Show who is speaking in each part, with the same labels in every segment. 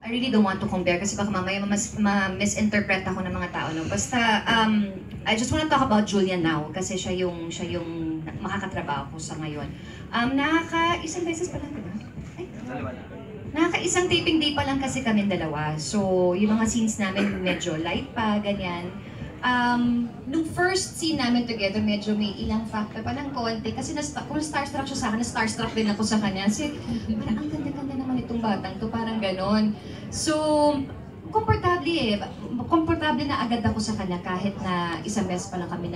Speaker 1: I really don't want to compare kasi baka mamaya misinterpret ako ng mga tao, no? Basta, I just want to talk about Julia now kasi siya yung makakatrabaho ko sa ngayon. Isang beses pa lang, diba? Isang taping day pa lang kasi kami dalawa. So, yung mga scenes namin medyo light pa, ganyan. Nung first scene namin together, medyo may ilang factor pa ng konti. Kasi kung starstruck siya sa akin, starstruck din ako sa kanya. Kasi parang ang ganda-ganda naman itong batang to, parang ganon. So, komportable na agad ako sa kanya kahit na isang beses pa lang kami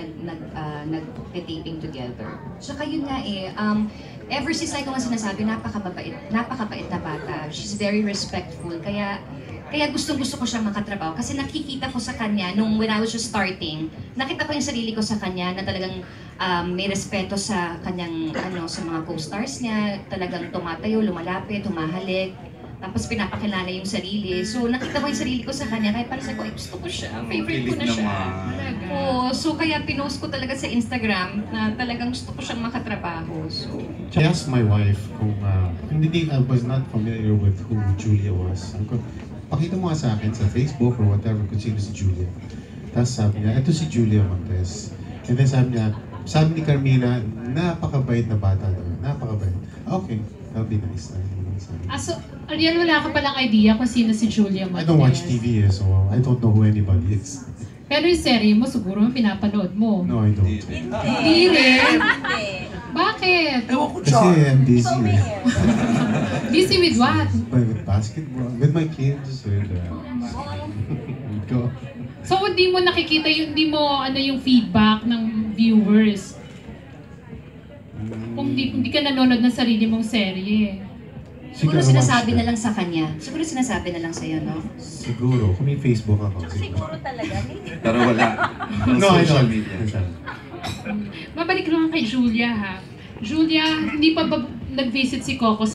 Speaker 1: nag-taping together. Tsaka yun nga ever since like kung sinasabi, napakabait na bata. She's very respectful. Kaya gustong-gusto ko siyang makatrabaho kasi nakikita ko sa kanya when I was just starting, nakita ko yung sarili ko sa kanya na talagang may respeto sa kanyang sa mga co-stars niya, talagang tumatayo, lumalapit, humahalik, tapos pinapakilala yung sarili. So nakita ko yung sarili ko sa kanya kaya parang sabi ko, gusto ko siya, favorite ko na siya. So kaya pinost ko talaga sa Instagram na talagang gusto ko siyang makatrabaho. So
Speaker 2: I asked my wife kung I was not familiar with who Julia was. Sabi ko, pakita mo nga sa akin sa Facebook or whatever kung sino si Julia. Tapos sabi niya, ito si Julia Montes. And then sabi ni Carmina, napakabait na bata daw. Napakabait. Okay, that'll be nice.
Speaker 3: So, Ariel, wala ka palang idea kung sino si Julia Montes?
Speaker 2: I don't watch TV so I don't know who anybody is.
Speaker 3: Pero yung serye mo, siguro pinapanood mo.
Speaker 2: No, I don't.
Speaker 3: Hindi rin? Bakit?
Speaker 4: Ewan ko,
Speaker 2: Kasi I'm busy.
Speaker 3: Busy with what?
Speaker 2: With basketball, with my kids, with go.
Speaker 3: So, hindi mo nakikita hindi mo yung feedback ng viewers? Kung hindi ka nanonood ng sarili mong serye.
Speaker 1: siguro sinasabi na lang sa kanya. Siguro sinasabi na lang sa'yo, no?
Speaker 2: Siguro. Kung may Facebook ako.
Speaker 5: Siguro talaga.
Speaker 4: Pero wala.
Speaker 2: No,
Speaker 4: Social
Speaker 2: I don't.
Speaker 4: media.
Speaker 3: Babalik lang kay Julia, ha? Julia, hindi pa ba nag-visit si Coco